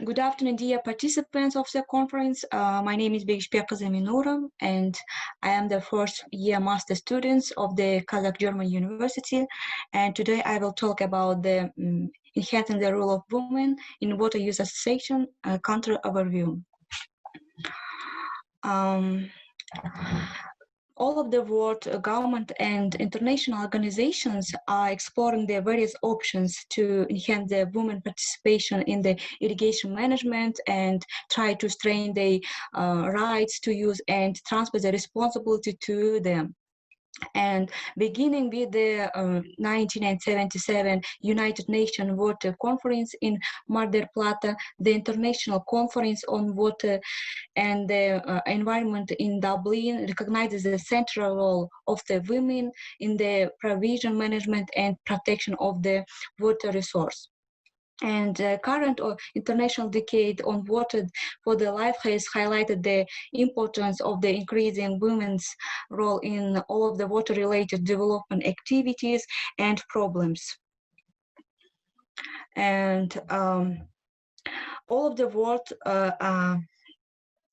Good afternoon, dear participants of the conference. My name is Begishbek Minura, and I am the first year master student of the Kazakh-German University. And today I will talk about the enhancing the role of women in water use association country overview. All of the world government and international organizations are exploring their various options to enhance the women participation in the irrigation management and try to strengthen their rights to use and transfer the responsibility to them. And beginning with the 1977 United Nations Water Conference in Mar del Plata, the International Conference on Water and the Environment in Dublin recognizes the central role of the women in the provision, management, and protection of the water resource. And current international decade on water for the life has highlighted the importance of the increasing women's role in all of the water-related development activities and problems. And all of the world the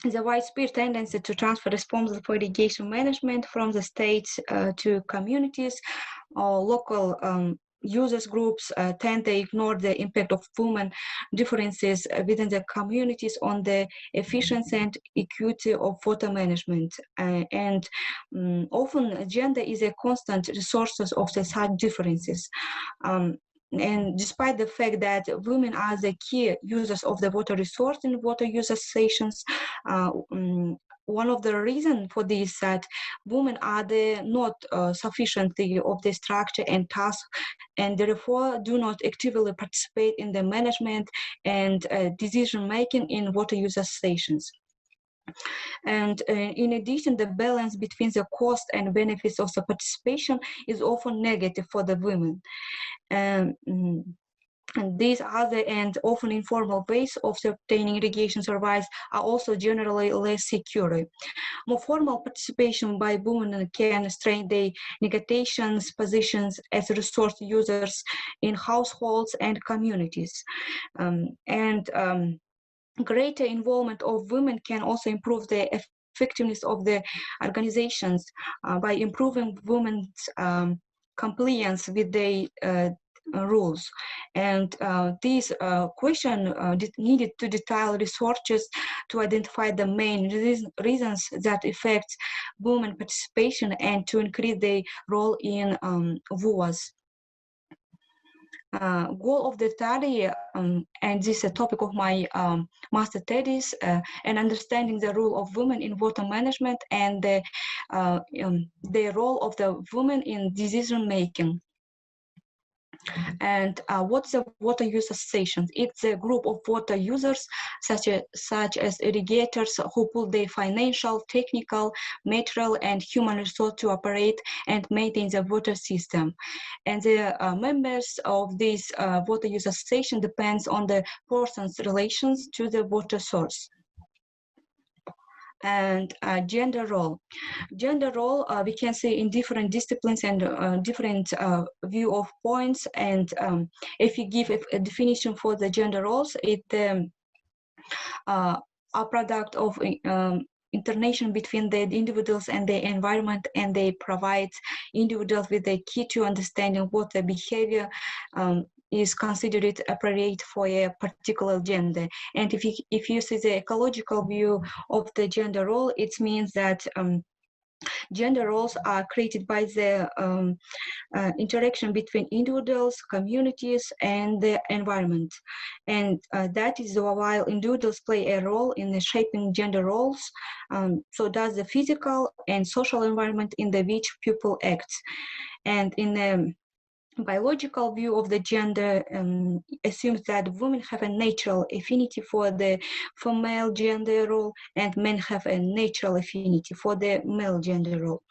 widespread tendency to transfer responsibility for irrigation management from the states to communities or local users groups tend to ignore the impact of women differences within the communities on the efficiency and equity of water management. Often gender is a constant resource of the such differences. And despite the fact that women are the key users of the water resource in water use associations, one of the reasons for this is that women are not sufficiently of the structure and task, and therefore do not actively participate in the management and decision making in water use associations. And in addition, the balance between the cost and benefits of the participation is often negative for the women. And these other and often informal ways of obtaining irrigation service are also generally less secure. More formal participation by women can strengthen their negotiations positions as resource users in households and communities. Greater involvement of women can also improve the effectiveness of the organizations by improving women's compliance with the rules. And this question needed to detail researches to identify the main reasons that affect women participation and to increase their role in WUAs. Goal of the study, and this is a topic of my master thesis, and understanding the role of women in water management and the role of the women in decision making. And what's the water use association? It's a group of water users, such as irrigators, who pool their financial, technical, material, and human resource to operate and maintain the water system. And the members of this water use association depends on the person's relations to the water source. And gender role. Gender role we can see in different disciplines and different view of points. And if you give a definition for the gender roles, it a product of interaction between the individuals and the environment, and they provide individuals with the key to understanding what the behavior is considered appropriate for a particular gender. And if you see the ecological view of the gender role, it means that gender roles are created by the interaction between individuals, communities, and the environment. And that is while individuals play a role in shaping gender roles, so does the physical and social environment in the which people act. And in the biological view of the gender assumes that women have a natural affinity for the female gender role and men have a natural affinity for the male gender role.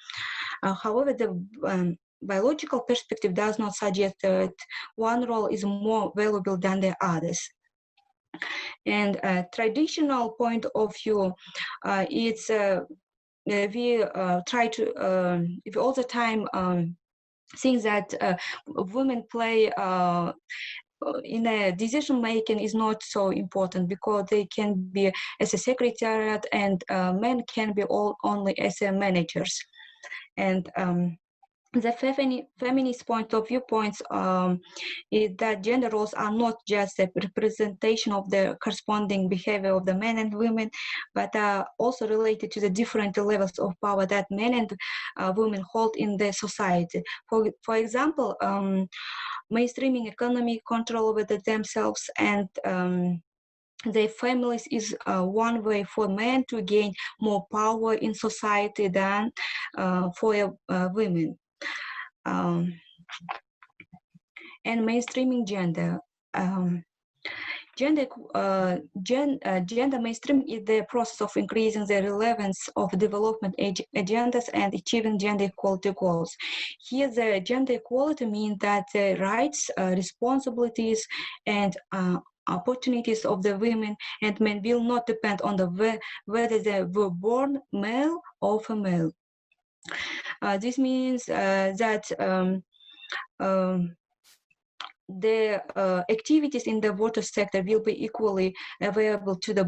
However, the biological perspective does not suggest that one role is more valuable than the others. And traditional point of view, it's we try to we all the time think that women play in a decision making is not so important, because they can be as a secretariat, and men can be only as a managers. And the feminist point of viewpoints is that gender roles are not just a representation of the corresponding behavior of the men and women, but are also related to the different levels of power that men and women hold in the society. For example, mainstreaming economy, control over themselves and their families is one way for men to gain more power in society than for women. And mainstreaming gender. Gender mainstream is the process of increasing the relevance of development agendas and achieving gender equality goals. Here, the gender equality means that the rights, responsibilities, and opportunities of the women and men will not depend on whether they were born male or female. This means that the activities in the water sector will be equally available to the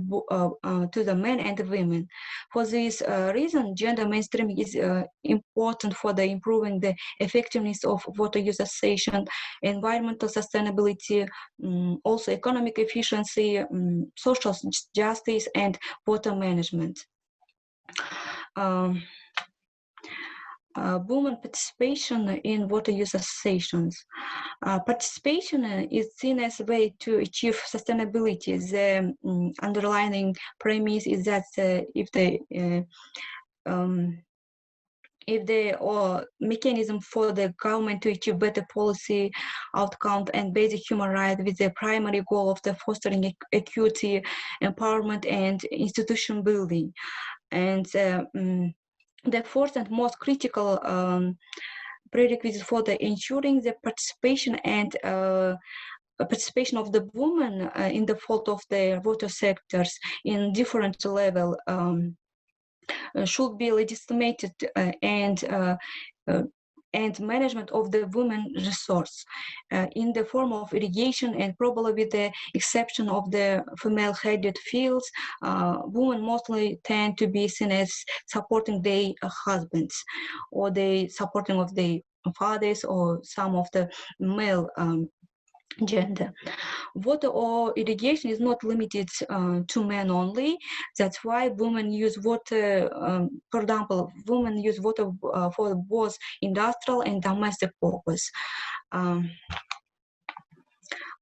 men and the women. For this reason, gender mainstreaming is important for the improving the effectiveness of water utilization, environmental sustainability, also economic efficiency, social justice, and water management. Women participation in water use associations. Participation is seen as a way to achieve sustainability. The underlying premise is that if the mechanism for the government to achieve better policy outcome and basic human rights with the primary goal of the fostering equity, empowerment, and institution building. And the fourth and most critical prerequisite for the ensuring the participation and participation of the women in the field of the water sectors in different level should be legitimated and management of the women resource in the form of irrigation, and probably with the exception of the female-headed fields, women mostly tend to be seen as supporting their husbands, or the supporting of their fathers, or some of the male gender. Water or irrigation is not limited to men only. That's why women use water, for example, women use water for both industrial and domestic purpose.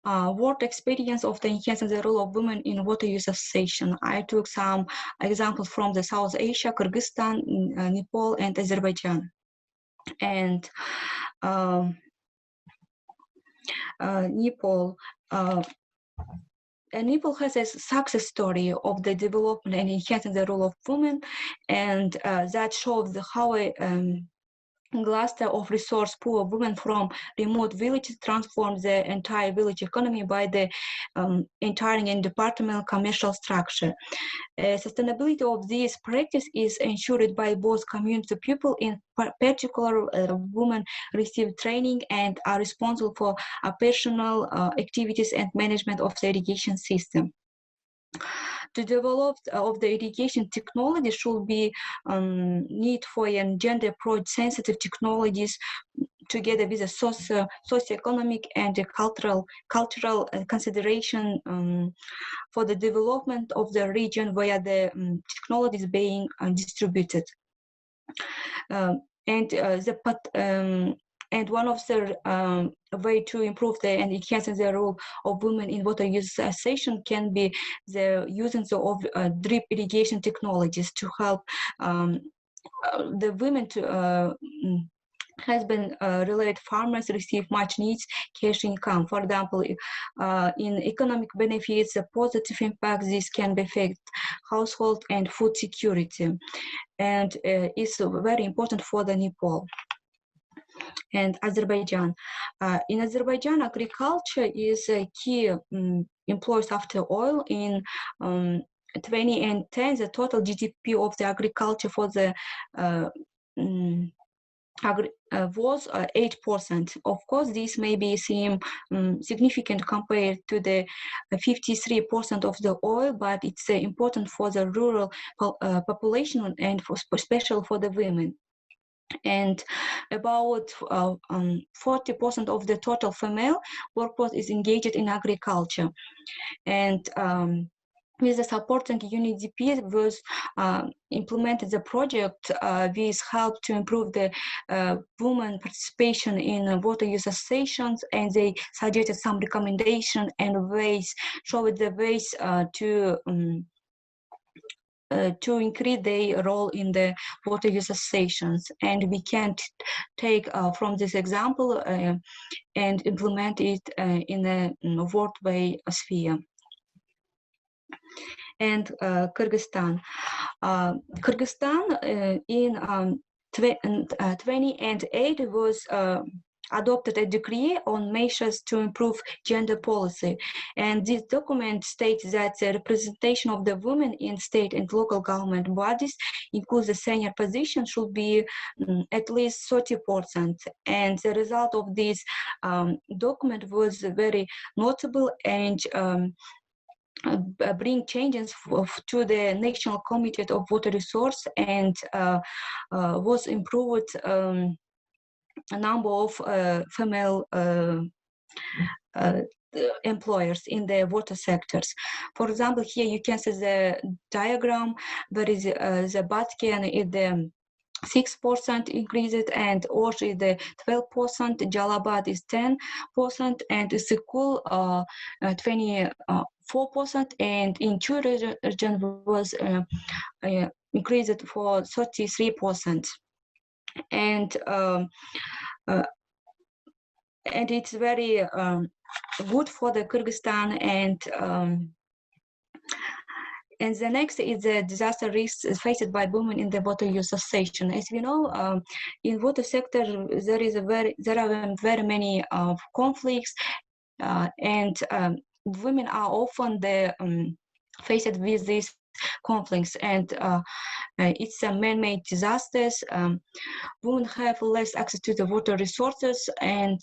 Work experience of the enhancing the role of women in water use association. I took some examples from the South Asia, Kyrgyzstan, Nepal, and Azerbaijan. And Nepal. Nepal has a success story of the development and enhancing the role of women, and that shows how a cluster of resource-poor women from remote villages transforms the entire village economy by the entering and departmental commercial structure. Sustainability of this practice is ensured by both community people, in particular women receive training and are responsible for personal activities and management of the irrigation system. To develop of the irrigation technology should be need for gender approach sensitive technologies, together with a socio-economic and cultural consideration for the development of the region where the technology is being distributed. And one of the way to improve and enhancing the role of women in water use association can be the using of drip irrigation technologies to help the women to husband-related farmers receive much needs cash income. For example, in economic benefits, the positive impact this can affect household and food security, and is very important for the Nepal and Azerbaijan. In Azerbaijan, agriculture is a key employs after oil. In 2010, the total GDP of the agriculture for the was 8%. Of course, this may be seem significant compared to the 53% of the oil, but it's important for the rural population and especially for the women. And about 40% of the total female workforce is engaged in agriculture. And with the supporting UNDP was implemented the project with help to improve the women participation in water use associations, and they suggested some recommendation and ways, showed the ways to increase their role in the water use associations. And we can take from this example and implement it in a worldwide sphere. And Kyrgyzstan. Kyrgyzstan in 2008 was adopted a decree on measures to improve gender policy. And this document states that the representation of the women in state and local government bodies, including the senior position, should be at least 30%. And the result of this document was very notable and bring changes to the National Committee of Water Resource, and was improved a number of female employers in the water sectors. For example, here you can see the diagram where is the Batken is the 6% increased, and Osh is the 12%, Jalabad is 10%, and Sikul 24%, and in Chu region was increased for 33%. And it's very good for the Kyrgyzstan. And the next is the disaster risks faced by women in the water use association. As we know, in water sector there are very many conflicts, and women are often faced with these conflicts, and it's a man-made disasters. Women have less access to the water resources, and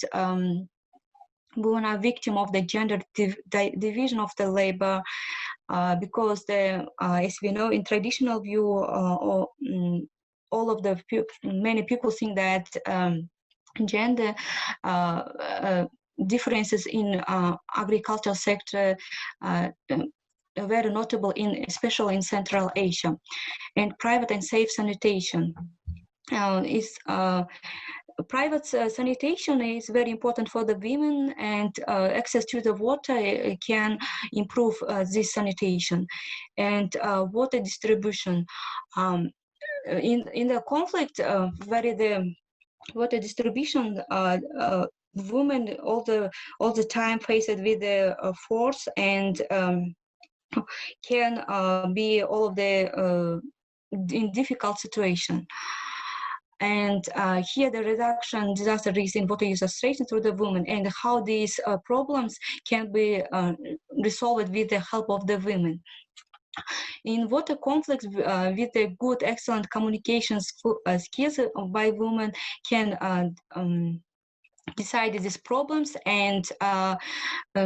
women are victim of the gender division of the labor, because as we know, in traditional view, all of the many people think that gender differences in agricultural sector very notable especially in Central Asia. And private and safe sanitation is private sanitation is very important for the women, and access to the water can improve this sanitation. And water distribution in the conflict, where the water distribution, women all the time faced with the force, and can be all of the in difficult situation. And here the reduction disaster risk in water use association through the women, and how these problems can be resolved with the help of the women. In water conflicts, with the good, excellent communication skills by women can decide these problems, and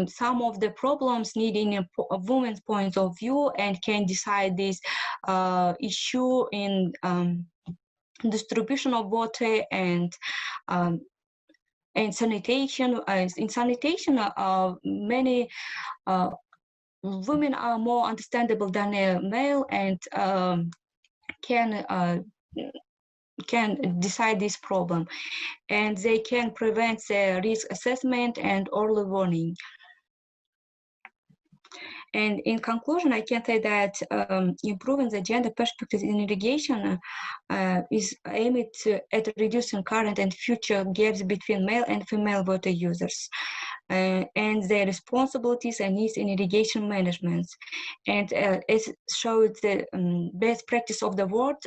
some of the problems needing a woman's point of view, and can decide this issue in distribution of water and sanitation. In sanitation, many women are more understandable than a male, and can decide this problem, and they can prevent the risk assessment and early warning. And in conclusion, I can say that improving the gender perspectives in irrigation is aimed at reducing current and future gaps between male and female water users, and their responsibilities and needs in irrigation management. And as showed the best practice of the world,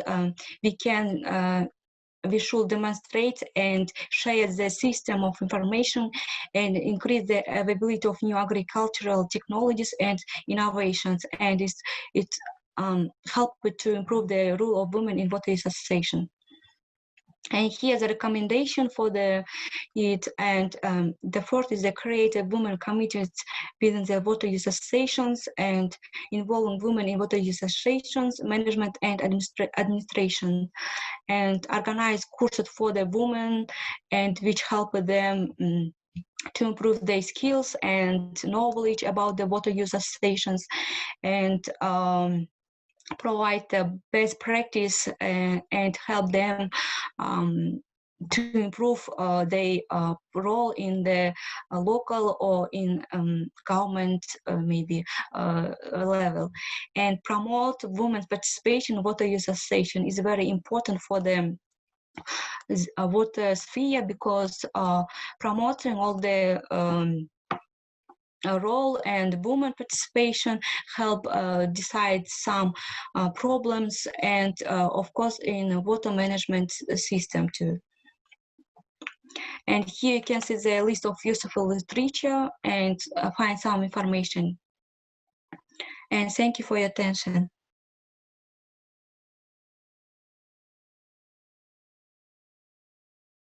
we should demonstrate and share the system of information, and increase the availability of new agricultural technologies and innovations, and it helped to improve the role of women in water use association. And here's a recommendation for it. And the fourth is the creative women committees within the water use associations and involving women in water use associations, management and administration, and organize courses for the women and which help them to improve their skills and knowledge about the water use associations, and provide the best practice and help them to improve their role in the local or in government maybe level, and promote women's participation in water use association is very important for them water sphere, because promoting all the role and women participation help decide some problems, and of course in water management system too. And here you can see the list of useful literature and find some information. And thank you for your attention.